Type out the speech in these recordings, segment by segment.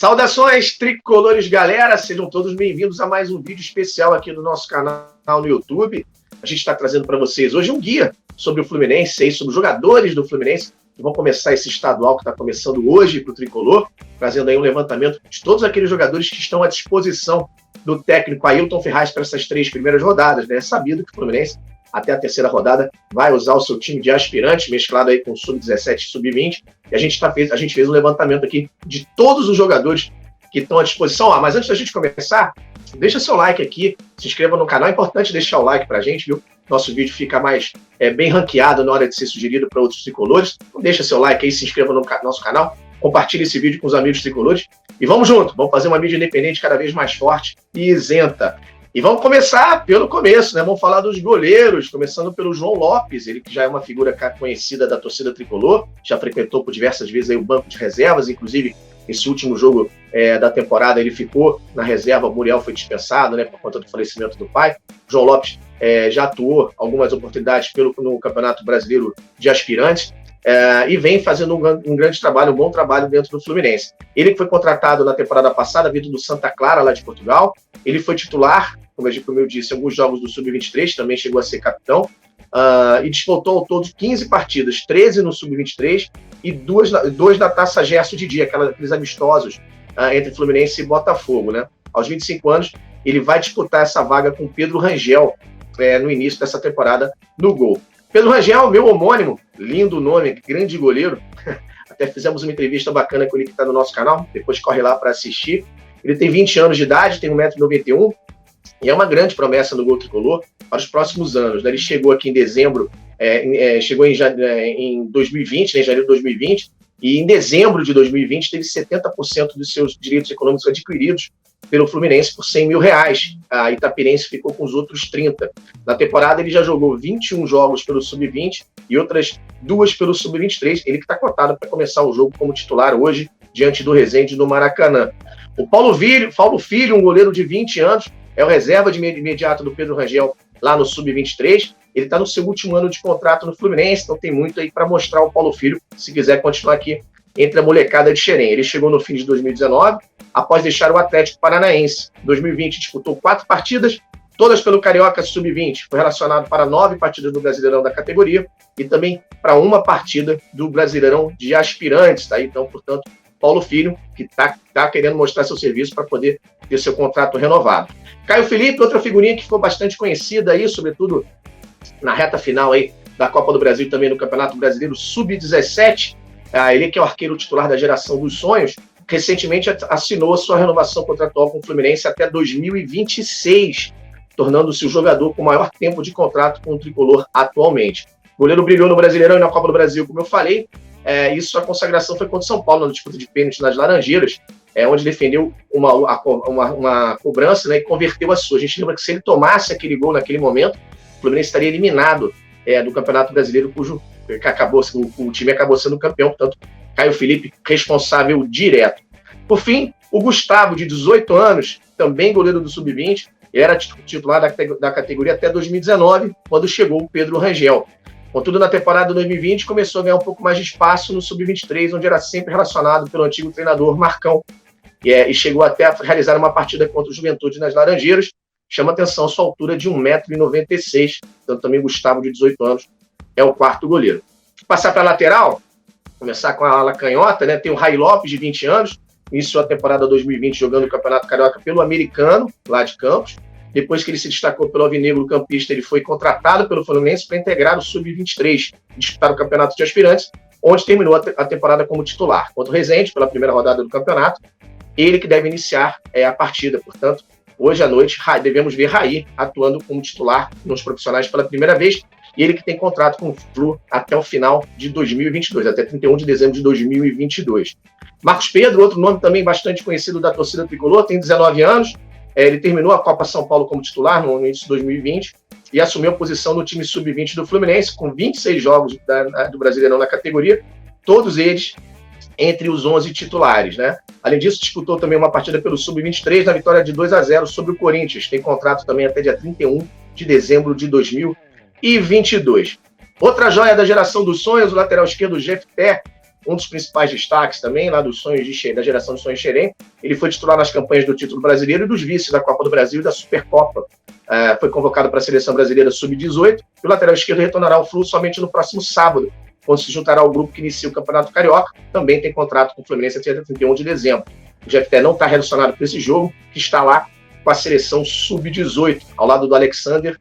Saudações tricolores, galera! Sejam todos bem-vindos a mais um vídeo especial aqui do nosso canal no YouTube. A gente está trazendo para vocês hoje um guia sobre o Fluminense, sobre os jogadores do Fluminense que vão começar esse estadual que está começando hoje para o Tricolor, trazendo aí um levantamento de todos aqueles jogadores que estão à disposição do técnico Ailton Ferraz para essas 3 primeiras rodadas. É sabido que o Fluminense, até a 3ª rodada, vai usar o seu time de aspirantes, mesclado aí com sub-17 e sub-20, e a gente fez um levantamento aqui de todos os jogadores que estão à disposição. Mas antes da gente começar, deixa seu like aqui, se inscreva no canal, é importante deixar o like pra gente, viu? Nosso vídeo fica mais bem ranqueado na hora de ser sugerido para outros tricolores. Então deixa seu like aí, se inscreva no nosso canal, compartilhe esse vídeo com os amigos tricolores, e vamos junto, vamos fazer uma mídia independente cada vez mais forte e isenta. E vamos começar pelo começo, né? Vamos falar dos goleiros, começando pelo João Lopes, ele que já é uma figura conhecida da torcida tricolor, já frequentou por diversas vezes aí o banco de reservas, inclusive esse último jogo da temporada ele ficou na reserva, o Muriel foi dispensado, né, por conta do falecimento do pai. O João Lopes já atuou algumas oportunidades no Campeonato Brasileiro de Aspirantes, e vem fazendo um grande trabalho, um bom trabalho dentro do Fluminense. Ele que foi contratado na temporada passada, vindo do Santa Clara, lá de Portugal. Ele foi titular, como eu disse, em alguns jogos do Sub-23, também chegou a ser capitão, e disputou ao todo 15 partidas, 13 no Sub-23 e 2 na Taça Gerson de Dia, aqueles amistosos entre Fluminense e Botafogo, né? Aos 25 anos, ele vai disputar essa vaga com Pedro Rangel no início dessa temporada no gol. Pedro Rangel, meu homônimo, lindo nome, grande goleiro. Até fizemos uma entrevista bacana com ele que está no nosso canal, depois corre lá para assistir. Ele tem 20 anos de idade, tem 1,91 m, e é uma grande promessa no gol tricolor para os próximos anos. Ele chegou aqui em dezembro, chegou em 2020, em janeiro de 2020, e em dezembro de 2020 teve 70% dos seus direitos econômicos adquiridos pelo Fluminense por R$100 mil. A Itapirense ficou com os outros 30. Na temporada ele já jogou 21 jogos pelo Sub-20 e outras 2 pelo Sub-23. Ele que está cotado para começar o jogo como titular hoje, diante do Resende no Maracanã. O Paulo Filho, um goleiro de 20 anos, é o reserva de imediato do Pedro Rangel lá no Sub-23. Ele está no seu último ano de contrato no Fluminense, então tem muito aí para mostrar o Paulo Filho, se quiser continuar aqui entre a molecada de Xerém. Ele chegou no fim de 2019, após deixar o Atlético Paranaense. Em 2020 disputou 4 partidas, todas pelo Carioca Sub-20. Foi relacionado para 9 partidas do Brasileirão da categoria e também para 1 partida do Brasileirão de Aspirantes. Tá? Então, portanto, Paulo Filho, que tá querendo mostrar seu serviço para poder ter seu contrato renovado. Caio Felipe, outra figurinha que ficou bastante conhecida aí, sobretudo na reta final aí da Copa do Brasil e também no Campeonato Brasileiro Sub-17. Ele que é o arqueiro titular da geração dos sonhos, recentemente assinou a sua renovação contratual com o Fluminense até 2026, tornando-se o jogador com maior tempo de contrato com o tricolor atualmente. O goleiro brilhou no Brasileirão e na Copa do Brasil, como eu falei. Isso, a consagração foi contra o São Paulo, na disputa de pênalti nas Laranjeiras, onde defendeu uma cobrança, né, e converteu a sua. A gente lembra que se ele tomasse aquele gol naquele momento, o Fluminense estaria eliminado do Campeonato Brasileiro, o time acabou sendo campeão. Portanto, Caio Felipe, responsável direto. Por fim, o Gustavo, de 18 anos, também goleiro do Sub-20, era titular da categoria até 2019, quando chegou o Pedro Rangel. Contudo, na temporada de 2020, começou a ganhar um pouco mais de espaço no Sub-23, onde era sempre relacionado pelo antigo treinador Marcão, e chegou até a realizar uma partida contra o Juventude nas Laranjeiras. Chama atenção a sua altura de 1,96 m, então também Gustavo, de 18 anos, é o 4º goleiro. Passar para a lateral, começar com a ala canhota, né? Tem o Rai Lopes, de 20 anos, iniciou a temporada 2020 jogando o Campeonato Carioca pelo Americano, lá de Campos. Depois que ele se destacou pelo Alvinegro Campista, ele foi contratado pelo Fluminense para integrar o Sub-23, disputar o Campeonato de Aspirantes, onde terminou a temporada como titular. Contra o Resende, pela primeira rodada do campeonato, ele que deve iniciar a partida. Portanto, hoje à noite devemos ver Raí atuando como titular nos profissionais pela primeira vez, e ele que tem contrato com o Flu até o final de 2022, até 31 de dezembro de 2022. Marcos Pedro, outro nome também bastante conhecido da torcida tricolor, tem 19 anos, ele terminou a Copa São Paulo como titular no início de 2020 e assumiu a posição no time Sub-20 do Fluminense, com 26 jogos do Brasileirão na categoria, todos eles entre os 11 titulares, né? Além disso, disputou também uma partida pelo Sub-23 na vitória de 2-0 sobre o Corinthians. Tem contrato também até dia 31 de dezembro de 2022. Outra joia da geração dos sonhos, o lateral esquerdo Jefté, um dos principais destaques também, lá dos sonhos da geração de sonhos de Xerém. Ele foi titular nas campanhas do título brasileiro e dos vices da Copa do Brasil e da Supercopa. Foi convocado para a Seleção Brasileira Sub-18 e o lateral esquerdo retornará ao Flu somente no próximo sábado, quando se juntará ao grupo que inicia o Campeonato Carioca. Também tem contrato com o Fluminense até 31 de dezembro. O Jefté não está relacionado com esse jogo, que está lá com a Seleção Sub-18, ao lado do Alexander,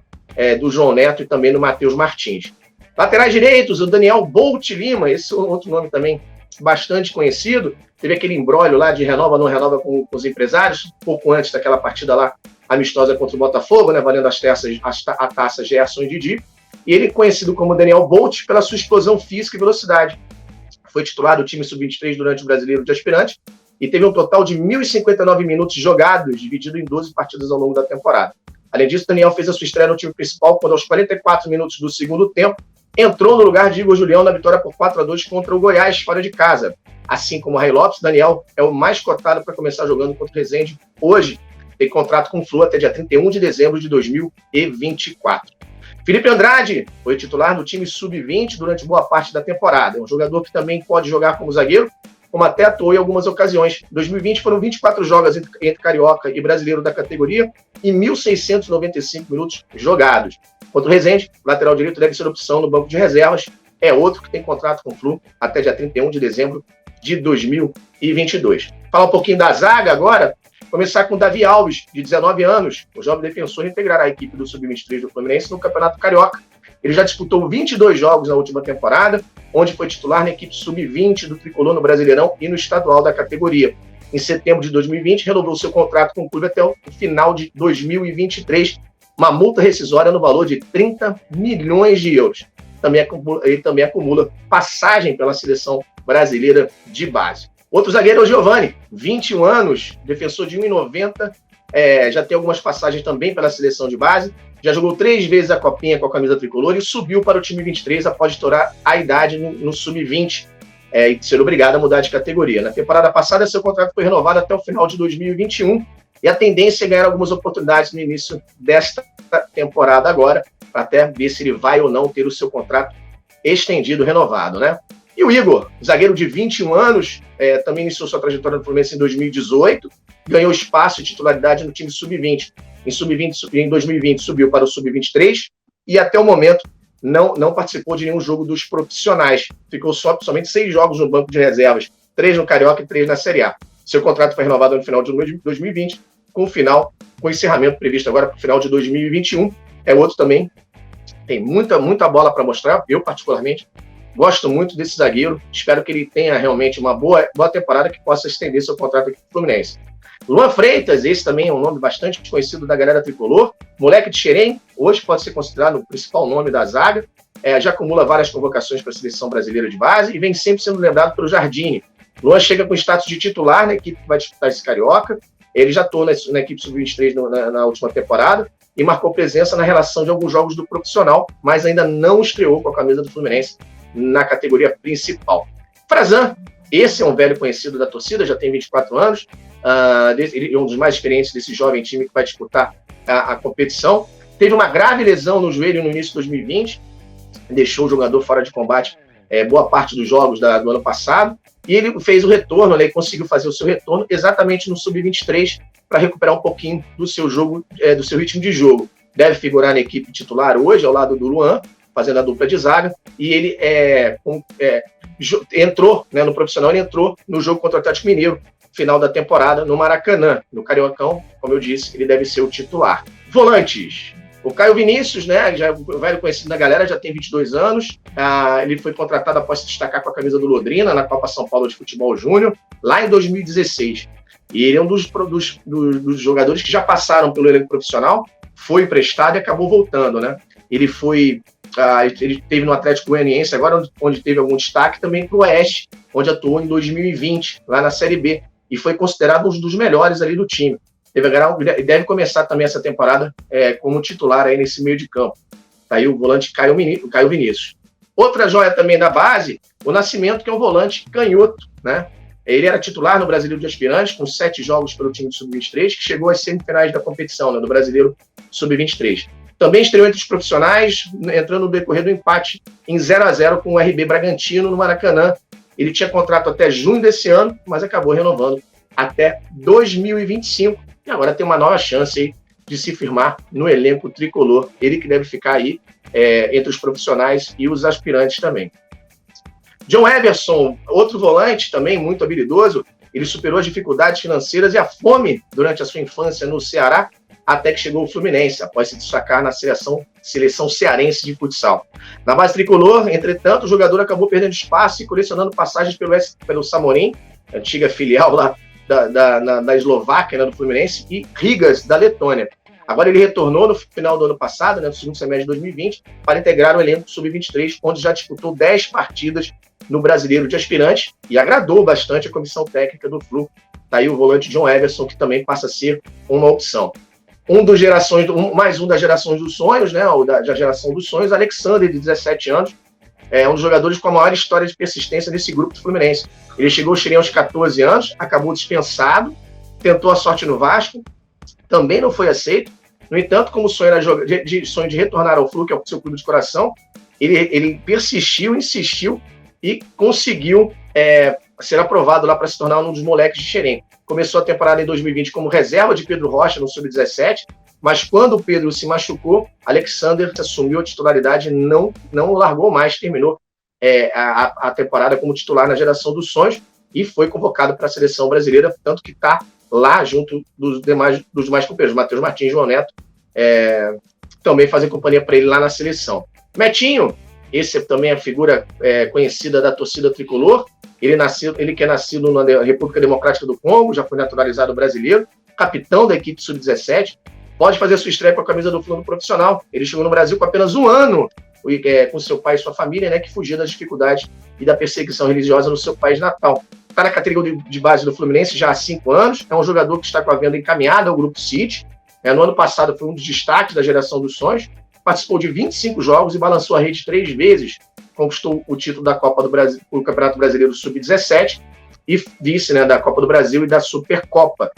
do João Neto e também do Matheus Martins. Laterais direitos, o Daniel Bolt Lima, esse é outro nome também bastante conhecido. Teve aquele imbróglio lá de renova, não renova com os empresários, pouco antes daquela partida lá amistosa contra o Botafogo, né, valendo a taça Gerson e Didi. E ele, conhecido como Daniel Bolt, pela sua explosão física e velocidade. Foi titular do time Sub-23 durante o Brasileiro de Aspirante e teve um total de 1.059 minutos jogados, dividido em 12 partidas ao longo da temporada. Além disso, Daniel fez a sua estreia no time principal quando, aos 44 minutos do segundo tempo, entrou no lugar de Igor Julião na vitória por 4-2 contra o Goiás, fora de casa. Assim como o Ray Lopes, Daniel é o mais cotado para começar jogando contra o Resende hoje. Tem contrato com o Flu até dia 31 de dezembro de 2024. Felipe Andrade foi titular no time Sub-20 durante boa parte da temporada. É um jogador que também pode jogar como zagueiro, como até atuou em algumas ocasiões. Em 2020 foram 24 jogos entre Carioca e Brasileiro da categoria e 1.695 minutos jogados. Contra o Resende, o lateral direito deve ser opção no banco de reservas. É outro que tem contrato com o Flu até dia 31 de dezembro de 2022. Falar um pouquinho da zaga agora. Começar com o Davi Alves, de 19 anos. O jovem defensor integrará a equipe do Sub-23 do Fluminense no Campeonato Carioca. Ele já disputou 22 jogos na última temporada, onde foi titular na equipe Sub-20 do Tricolor no Brasileirão e no estadual da categoria. Em setembro de 2020, renovou seu contrato com o clube até o final de 2023, uma multa rescisória no valor de 30 milhões de euros. Ele também acumula passagem pela seleção brasileira de base. Outro zagueiro é o Giovani, 21 anos, defensor de 1,90, já tem algumas passagens também pela seleção de base, já jogou 3 vezes a Copinha com a camisa tricolor e subiu para o time 23 após estourar a idade no Sub-20 e ser obrigado a mudar de categoria. Na temporada passada, seu contrato foi renovado até o final de 2021 e a tendência é ganhar algumas oportunidades no início desta temporada agora, para até ver se ele vai ou não ter o seu contrato estendido, renovado, né? E o Igor, zagueiro de 21 anos, também iniciou sua trajetória no Fluminense em 2018, ganhou espaço e titularidade no time Sub-20. Em 2020 subiu para o Sub-23 e até o momento não participou de nenhum jogo dos profissionais. Ficou somente 6 jogos no banco de reservas, 3 no Carioca e 3 na Série A. Seu contrato foi renovado no final de 2020, com o encerramento previsto agora para o final de 2021. É outro também, tem muita bola para mostrar, eu particularmente gosto muito desse zagueiro, espero que ele tenha realmente uma boa temporada que possa estender seu contrato aqui no Fluminense. Luan Freitas, esse também é um nome bastante conhecido da galera tricolor, moleque de Xerém, hoje pode ser considerado o principal nome da zaga, já acumula várias convocações para a seleção brasileira de base e vem sempre sendo lembrado pelo Jardine. Luan chega com status de titular na equipe que vai disputar esse Carioca, ele já atuou na equipe Sub-23 na última temporada e marcou presença na relação de alguns jogos do profissional, mas ainda não estreou com a camisa do Fluminense na categoria principal. Frazan, esse é um velho conhecido da torcida, já tem 24 anos, ele é um dos mais experientes desse jovem time que vai disputar a competição. Teve uma grave lesão no joelho no início de 2020, deixou o jogador fora de combate boa parte dos jogos do ano passado, e ele fez o retorno, ele conseguiu fazer o seu retorno exatamente no Sub-23 para recuperar um pouquinho do seu jogo, do seu ritmo de jogo. Deve figurar na equipe titular hoje, ao lado do Luan, fazendo a dupla de zaga, e ele entrou, né, no profissional, ele entrou no jogo contra o Atlético Mineiro, final da temporada, no Maracanã. No Cariocão, como eu disse, ele deve ser o titular. Volantes. O Caio Vinícius, né, já velho conhecido da galera, já tem 22 anos, ele foi contratado após se destacar com a camisa do Londrina, na Copa São Paulo de Futebol Júnior, lá em 2016. E ele é um dos jogadores que já passaram pelo elenco profissional, foi emprestado e acabou voltando, né? Ele teve no Atlético Goianiense, agora onde teve algum destaque, também para o Oeste, onde atuou em 2020, lá na Série B, e foi considerado um dos melhores ali do time. Deve começar também essa temporada como titular aí nesse meio de campo. Tá aí o volante Caio Vinícius. Outra joia também da base, o Nascimento, que é um volante canhoto, né? Ele era titular no Brasileiro de Aspirantes, com 7 jogos pelo time do Sub-23, que chegou às semifinais da competição, né, do Brasileiro Sub-23. Também estreou entre os profissionais, entrando no decorrer do empate em 0-0 com o RB Bragantino no Maracanã. Ele tinha contrato até junho desse ano, mas acabou renovando até 2025. E agora tem uma nova chance aí de se firmar no elenco tricolor. Ele que deve ficar aí entre os profissionais e os aspirantes também. John Everson, outro volante também muito habilidoso, ele superou as dificuldades financeiras e a fome durante a sua infância no Ceará, até que chegou ao Fluminense, após se destacar na seleção cearense de futsal. Na base tricolor, entretanto, o jogador acabou perdendo espaço e colecionando passagens pelo Samorim, antiga filial lá da Eslováquia, né, do Fluminense, e Rigas, da Letônia. Agora ele retornou no final do ano passado, né, no segundo semestre de 2020, para integrar o elenco Sub-23, onde já disputou 10 partidas no Brasileiro de Aspirantes e agradou bastante a comissão técnica do Flu. Está aí o volante John Everson, que também passa a ser uma opção. Mais um das gerações dos sonhos, né, da geração dos sonhos, Alexander, de 17 anos, é um dos jogadores com a maior história de persistência desse grupo do Fluminense. Ele chegou ao Xerém aos 14 anos, acabou dispensado, tentou a sorte no Vasco, também não foi aceito. No entanto, como o sonho era sonho de retornar ao Flu, que é o seu clube de coração, ele persistiu, insistiu e conseguiu ser aprovado lá para se tornar um dos moleques de Xerém. Começou a temporada em 2020 como reserva de Pedro Rocha no Sub-17, mas quando o Pedro se machucou, Alexander assumiu a titularidade e não largou mais, terminou a temporada como titular na geração dos sonhos e foi convocado para a seleção brasileira, tanto que está lá junto dos demais companheiros, Matheus Martins e João Neto, também fazem companhia para ele lá na seleção. Metinho, esse também é a figura conhecida da torcida tricolor. Ele que é nascido na República Democrática do Congo, já foi naturalizado brasileiro, capitão da equipe Sub-17, pode fazer sua estreia com a camisa do Flu profissional. Ele chegou no Brasil com apenas um ano, com seu pai e sua família, né, que fugia das dificuldades e da perseguição religiosa no seu país natal. Está na categoria de base do Fluminense já há 5 anos, é um jogador que está com a venda encaminhada ao Grupo City. No ano passado foi um dos destaques da geração dos sonhos, participou de 25 jogos e balançou a rede 3 vezes, conquistou o título da Copa do Brasil, o Campeonato Brasileiro Sub-17 e vice, né, da Copa do Brasil e da Supercopa.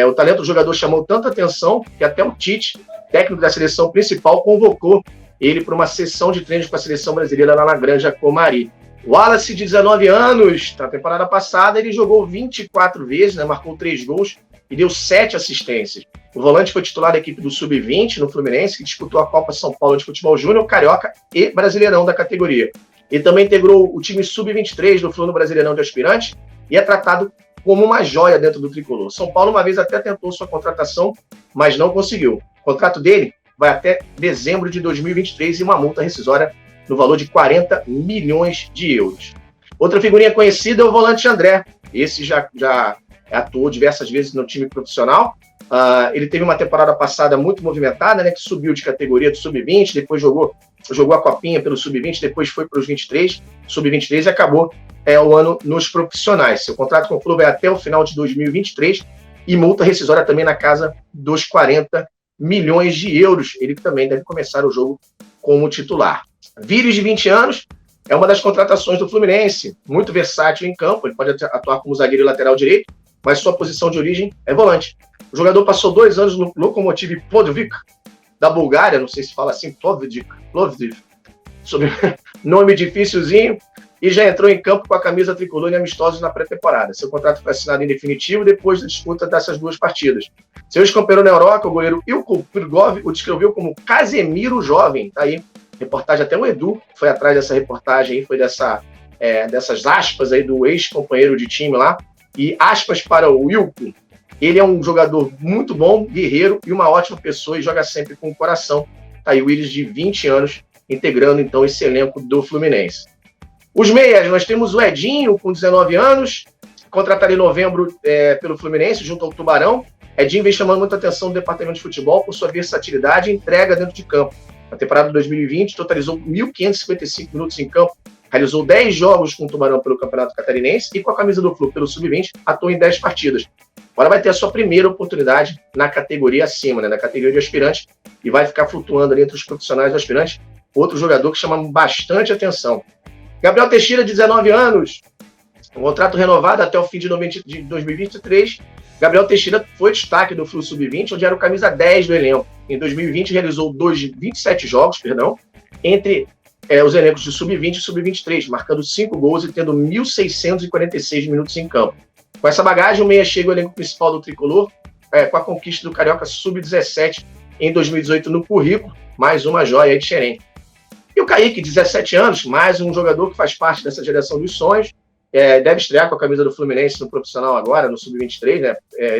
O talento do jogador chamou tanta atenção que até o Tite, técnico da seleção principal, convocou ele para uma sessão de treinos com a seleção brasileira lá na Granja Comari. Wallace, de 19 anos, na temporada passada ele jogou 24 vezes, né, marcou 3 gols e deu 7 assistências. O volante foi titular da equipe do Sub-20 no Fluminense, que disputou a Copa São Paulo de Futebol Júnior, Carioca e Brasileirão da categoria. Ele também integrou o time Sub-23 do Flu no Brasileirão de Aspirantes e é tratado como uma joia dentro do tricolor. São Paulo uma vez até tentou sua contratação, mas não conseguiu. O contrato dele vai até dezembro de 2023 e uma multa rescisória no valor de 40 milhões de euros. Outra figurinha conhecida é o volante André. Esse já atuou diversas vezes no time profissional. Ele teve uma temporada passada muito movimentada, né, que subiu de categoria do Sub-20, depois jogou a Copinha pelo Sub-20, depois foi para os 23, Sub-23 e acabou o ano nos profissionais. Seu contrato com o clube é até o final de 2023 e multa rescisória também na casa dos 40 milhões de euros. Ele também deve começar o jogo como titular. Vires, de 20 anos, é uma das contratações do Fluminense, muito versátil em campo, ele pode atuar como zagueiro e lateral direito, mas sua posição de origem é volante. O jogador passou 2 anos no Lokomotiv Plovdiv, da Bulgária, não sei se fala assim, Plovdiv, sobre nome dificilzinho, e já entrou em campo com a camisa tricolor em amistosos na pré-temporada. Seu contrato foi assinado em definitivo depois da disputa dessas 2 partidas. Seu ex-companheiro na Europa, o goleiro Ilko Pirgov, o descreveu como Casemiro jovem. Tá aí, reportagem, até o Edu foi atrás dessa reportagem, foi dessas aspas aí do ex-companheiro de time lá, e aspas para o Ilko. Ele é um jogador muito bom, guerreiro e uma ótima pessoa e joga sempre com o coração. Tá aí o Willis, de 20 anos, integrando então esse elenco do Fluminense. Os meias, nós temos o Edinho, com 19 anos, contratado em novembro pelo Fluminense, junto ao Tubarão. Edinho vem chamando muita atenção do departamento de futebol por sua versatilidade e entrega dentro de campo. Na temporada de 2020, totalizou 1.555 minutos em campo, realizou 10 jogos com o Tubarão pelo Campeonato Catarinense e com a camisa do Flu pelo Sub-20, atuou em 10 partidas. Agora vai ter a sua primeira oportunidade na categoria acima, né, na categoria de aspirante, e vai ficar flutuando ali entre os profissionais e aspirantes. Outro jogador que chama bastante atenção. Gabriel Teixeira, de 19 anos, um contrato renovado até o fim de 2023. Gabriel Teixeira foi destaque do Flu Sub-20, onde era o camisa 10 do elenco. Em 2020, realizou 27 jogos, entre os elencos de sub-20 e sub-23, marcando 5 gols e tendo 1.646 minutos em campo. Com essa bagagem, o meia chega ao elenco principal do Tricolor, com a conquista do Carioca sub-17 em 2018 no currículo, mais uma joia aí de Xerém. E o Kaique, 17 anos, mais um jogador que faz parte dessa geração dos sonhos, deve estrear com a camisa do Fluminense no profissional agora, no sub-23, né,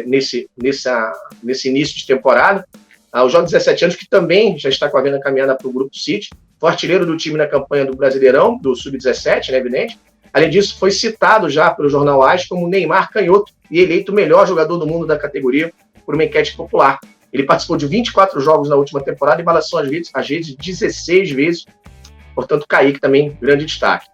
nesse início de temporada. O jovem de 17 anos, que também já está com a venda caminhada para o Grupo City, foi artilheiro do time na campanha do Brasileirão, do sub-17, né, evidente. Além disso, foi citado já pelo jornal AS como Neymar canhoto e eleito o melhor jogador do mundo da categoria por uma enquete popular. Ele participou de 24 jogos na última temporada e balançou as redes 16 vezes. Portanto, Kaique também, grande destaque.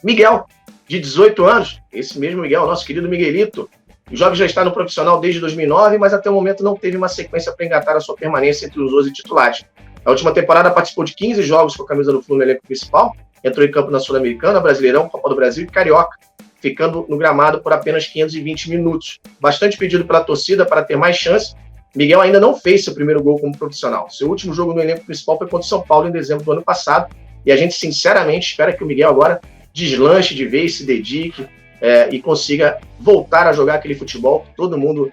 Miguel, de 18 anos, esse mesmo Miguel, nosso querido Miguelito. O jovem já está no profissional desde 2009, mas até o momento não teve uma sequência para engatar a sua permanência entre os 11 titulares. Na última temporada participou de 15 jogos com a camisa do Flu no elenco principal, entrou em campo na Sul-Americana, Brasileirão, Copa do Brasil e Carioca, ficando no gramado por apenas 520 minutos. Bastante pedido pela torcida para ter mais chance, Miguel ainda não fez seu primeiro gol como profissional. Seu último jogo no elenco principal foi contra o São Paulo em dezembro do ano passado, e a gente sinceramente espera que o Miguel agora deslanche de vez, se dedique e consiga voltar a jogar aquele futebol que todo mundo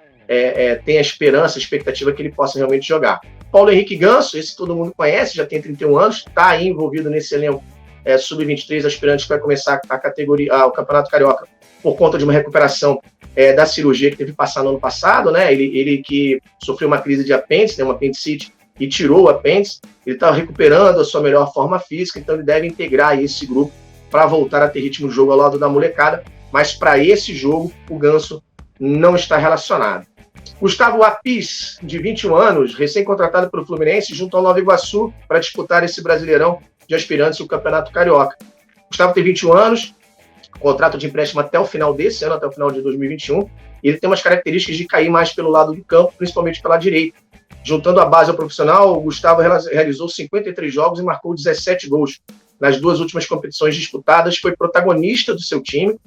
tem a esperança, a expectativa que ele possa realmente jogar. Paulo Henrique Ganso, esse todo mundo conhece, já tem 31 anos, está aí envolvido nesse elenco sub-23 aspirante que vai começar a categoria, o Campeonato Carioca por conta de uma recuperação da cirurgia que teve que passar no ano passado, né? Ele que sofreu uma crise de apêndice, uma apendicite, e tirou o apêndice, ele está recuperando a sua melhor forma física, então ele deve integrar esse grupo para voltar a ter ritmo de jogo ao lado da molecada, mas para esse jogo o Ganso não está relacionado. Gustavo Apis, de 21 anos, recém-contratado pelo Fluminense, junto ao Nova Iguaçu para disputar esse Brasileirão de aspirantes do Campeonato Carioca. Gustavo tem 21 anos, contrato de empréstimo até o final desse ano, até o final de 2021, e ele tem umas características de cair mais pelo lado do campo, principalmente pela direita. Juntando a base ao profissional, o Gustavo realizou 53 jogos e marcou 17 gols. Nas 2 últimas competições disputadas, foi protagonista do seu time,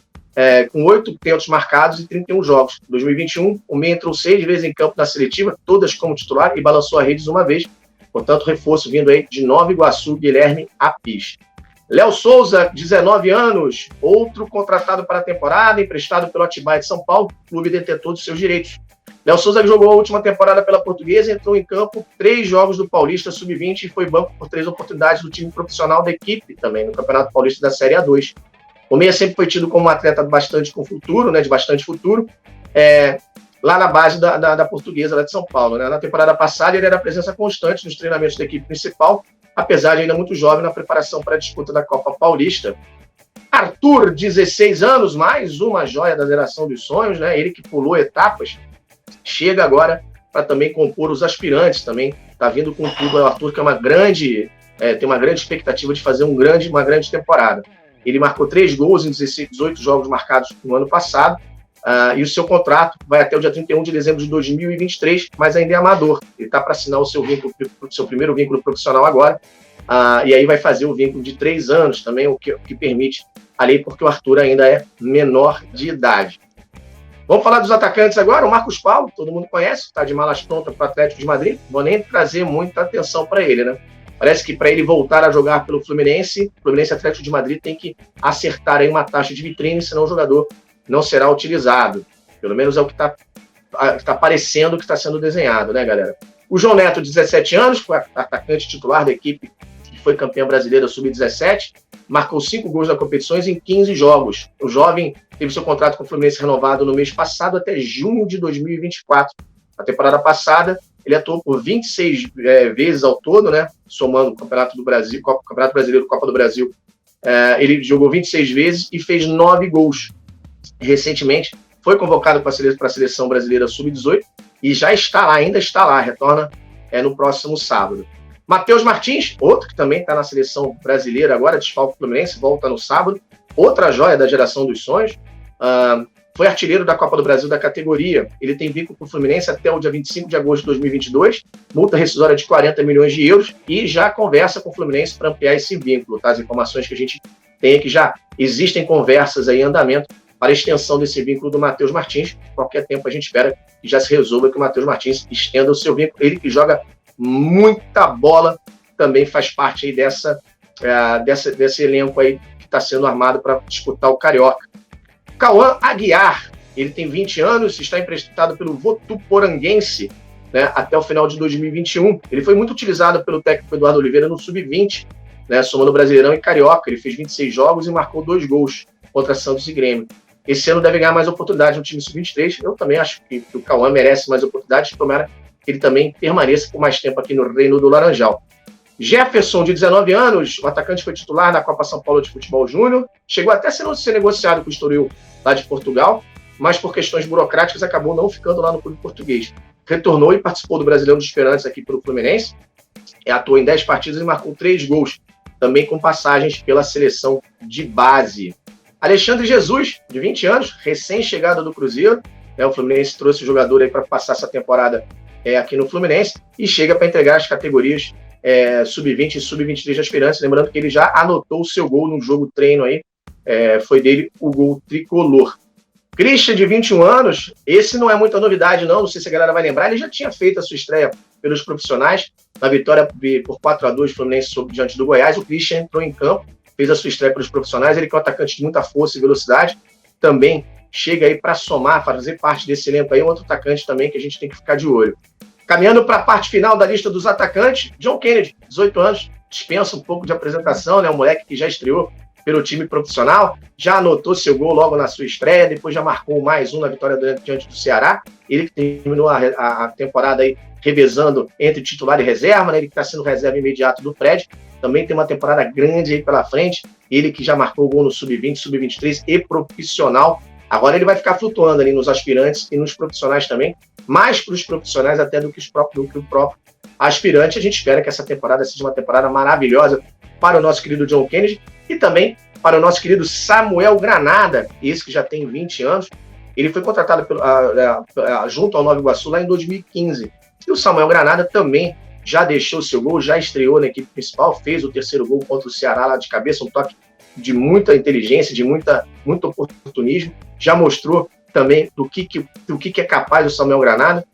com 8 tentos marcados e 31 jogos. Em 2021, o meia entrou 6 vezes em campo na seletiva, todas como titular, e balançou a redes uma vez. Portanto, reforço vindo aí de Nova Iguaçu, Guilherme Apis. Léo Souza, 19 anos, outro contratado para a temporada, emprestado pelo Atibaia de São Paulo, clube detentor dos seus direitos. Léo Souza, que jogou a última temporada pela Portuguesa, entrou em campo 3 jogos do Paulista Sub-20 e foi banco por 3 oportunidades do time profissional da equipe também, no Campeonato Paulista da Série A2. O meia sempre foi tido como um atleta bastante com futuro, né, de bastante futuro, lá na base da Portuguesa, lá de São Paulo. Né? Na temporada passada, ele era presença constante nos treinamentos da equipe principal, apesar de ainda muito jovem na preparação para a disputa da Copa Paulista. Arthur, 16 anos, mais uma joia da geração dos sonhos, né? Ele que pulou etapas, chega agora para também compor os aspirantes, também está vindo com tudo. O Arthur, que tem uma grande expectativa de fazer uma grande temporada. Ele marcou 3 gols em 18 jogos marcados no ano passado, e o seu contrato vai até o dia 31 de dezembro de 2023, mas ainda é amador. Ele está para assinar o seu primeiro vínculo profissional agora, e aí vai fazer o vínculo de 3 anos também, o que permite a lei, porque o Arthur ainda é menor de idade. Vamos falar dos atacantes agora. O Marcos Paulo, todo mundo conhece, está de malas prontas para o Atlético de Madrid. Não vou nem trazer muita atenção para ele, né? Parece que para ele voltar a jogar pelo Fluminense Atlético de Madrid tem que acertar aí uma taxa de vitrine, senão o jogador não será utilizado. Pelo menos é o que está parecendo que está sendo desenhado, né, galera? O João Neto, 17 anos, foi atacante titular da equipe que foi campeã brasileira sub-17, marcou 5 gols nas competições em 15 jogos. O jovem teve seu contrato com o Fluminense renovado no mês passado até junho de 2024. Na temporada passada, ele atuou por 26 vezes ao todo, né? Somando o Campeonato do Brasil, Campeonato Brasileiro, Copa do Brasil. Ele jogou 26 vezes e fez 9 gols. Recentemente, foi convocado para a Seleção Brasileira Sub-18 e ainda está lá, retorna no próximo sábado. Matheus Martins, outro que também está na Seleção Brasileira agora, desfalque do Fluminense, volta no sábado. Outra joia da geração dos sonhos. Foi artilheiro da Copa do Brasil da categoria. Ele tem vínculo com o Fluminense até o dia 25 de agosto de 2022, multa rescisória de 40 milhões de euros, e já conversa com o Fluminense para ampliar esse vínculo. Tá? As informações que a gente tem é que já existem conversas aí em andamento para a extensão desse vínculo do Matheus Martins. Qualquer tempo a gente espera que já se resolva, que o Matheus Martins estenda o seu vínculo. Ele que joga muita bola, também faz parte aí dessa desse elenco aí que está sendo armado para disputar o Carioca. Cauã Aguiar, ele tem 20 anos, está emprestado pelo Votuporanguense, né, até o final de 2021. Ele foi muito utilizado pelo técnico Eduardo Oliveira no Sub-20, né, somando Brasileirão e Carioca. Ele fez 26 jogos e marcou 2 gols contra Santos e Grêmio. Esse ano deve ganhar mais oportunidade no time Sub-23. Eu também acho que o Cauã merece mais oportunidades. Tomara que ele também permaneça por mais tempo aqui no Reino do Laranjal. Jefferson, de 19 anos, o atacante foi titular na Copa São Paulo de Futebol Júnior. Chegou até a ser negociado com o Estoril lá de Portugal, mas por questões burocráticas acabou não ficando lá no clube português. Retornou e participou do Brasileirão dos Esperantes aqui pelo Fluminense. Atuou em 10 partidas e marcou 3 gols, também com passagens pela seleção de base. Alexandre Jesus, de 20 anos, recém-chegado do Cruzeiro. O Fluminense trouxe o jogador aí para passar essa temporada aqui no Fluminense e chega para entregar as categorias Sub-20 e Sub-23 de aspirantes. Lembrando que ele já anotou o seu gol no jogo treino aí. Foi dele o gol tricolor. Christian, de 21 anos, esse não é muita novidade, não sei se a galera vai lembrar, ele já tinha feito a sua estreia pelos profissionais, na vitória por 4-2 Fluminense diante do Goiás. O Christian entrou em campo, fez a sua estreia pelos profissionais, ele que é um atacante de muita força e velocidade, também chega aí para somar, fazer parte desse elenco aí, um outro atacante também que a gente tem que ficar de olho. Caminhando para a parte final da lista dos atacantes, John Kennedy, 18 anos, dispensa um pouco de apresentação, né? Um moleque que já estreou pelo time profissional, já anotou seu gol logo na sua estreia, depois já marcou mais um na vitória diante do Ceará. Ele que terminou a temporada aí revezando entre titular e reserva, né? Ele que está sendo reserva imediato do Fred, também tem uma temporada grande aí pela frente, ele que já marcou gol no Sub-20, Sub-23 e profissional. Agora ele vai ficar flutuando ali nos aspirantes e nos profissionais também, mais para os profissionais até do que o próprio aspirante. A gente espera que essa temporada seja uma temporada maravilhosa para o nosso querido John Kennedy e também para o nosso querido Samuel Granada, esse que já tem 20 anos. Ele foi contratado junto ao Nova Iguaçu lá em 2015. E o Samuel Granada também já deixou seu gol, já estreou na equipe principal, fez o 3º gol contra o Ceará lá de cabeça, um toque de muita inteligência, de muito oportunismo. Já mostrou também do que é capaz o Samuel Granada.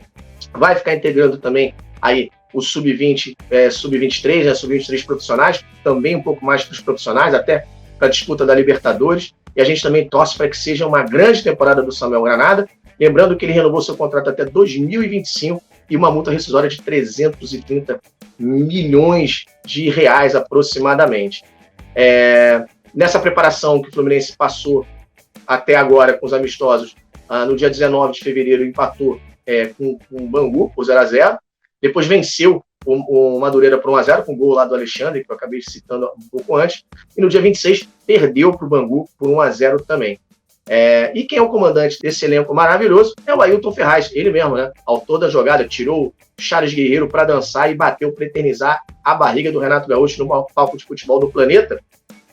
Vai ficar integrando também aí o Sub-20, Sub-23, né, Sub-23 profissionais, também um pouco mais para os profissionais, até para a disputa da Libertadores. E a gente também torce para que seja uma grande temporada do Samuel Granada. Lembrando que ele renovou seu contrato até 2025 e uma multa rescisória de 330 milhões de reais aproximadamente. Nessa preparação que o Fluminense passou até agora com os amistosos, no dia 19 de fevereiro empatou com o Bangu por 0-0, depois venceu o Madureira por 1-0 com o gol lá do Alexandre, que eu acabei citando um pouco antes, e no dia 26 perdeu para o Bangu por 1-0 também. E quem é o comandante desse elenco maravilhoso é o Ailton Ferraz, ele mesmo, né? Autor da jogada, tirou o Charles Guerreiro para dançar e bateu para eternizar a barriga do Renato Gaúcho no maior palco de futebol do planeta.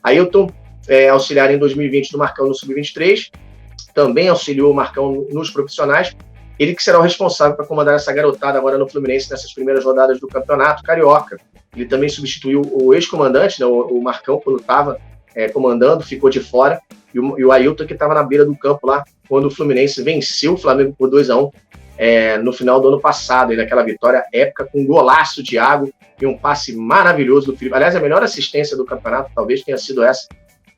Ailton, auxiliar em 2020 do Marcão no Sub-23, também auxiliou o Marcão nos profissionais. Ele que será o responsável para comandar essa garotada agora no Fluminense nessas primeiras rodadas do Campeonato Carioca. Ele também substituiu o ex-comandante, né, o Marcão, quando estava comandando, ficou de fora, e o Ailton que estava na beira do campo lá, quando o Fluminense venceu o Flamengo por 2-1 no final do ano passado, e naquela vitória épica, com um golaço de Thiago e um passe maravilhoso do Felipe. Aliás, a melhor assistência do campeonato talvez tenha sido essa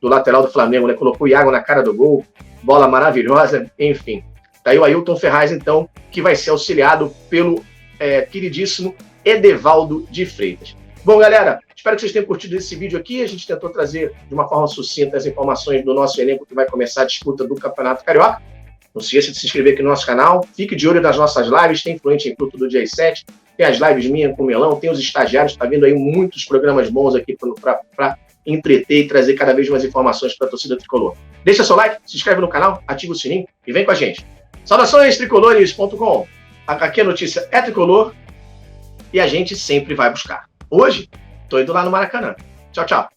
do lateral do Flamengo, né? Colocou o Iago na cara do gol, bola maravilhosa, enfim. Tá aí o Ailton Ferraz, então, que vai ser auxiliado pelo queridíssimo Edevaldo de Freitas. Bom, galera, espero que vocês tenham curtido esse vídeo aqui. A gente tentou trazer de uma forma sucinta as informações do nosso elenco que vai começar a disputa do Campeonato Carioca. Não se esqueça de se inscrever aqui no nosso canal. Fique de olho nas nossas lives. Tem Fluente em Fruto do dia 7. Tem as lives minhas com o Melão. Tem os estagiários. Está vindo aí muitos programas bons aqui para entreter e trazer cada vez mais informações para a torcida tricolor. Deixa seu like, se inscreve no canal, ativa o sininho e vem com a gente. Saudações, tricolores.com. Aqui a notícia é tricolor e a gente sempre vai buscar. Hoje, estou indo lá no Maracanã. Tchau, tchau.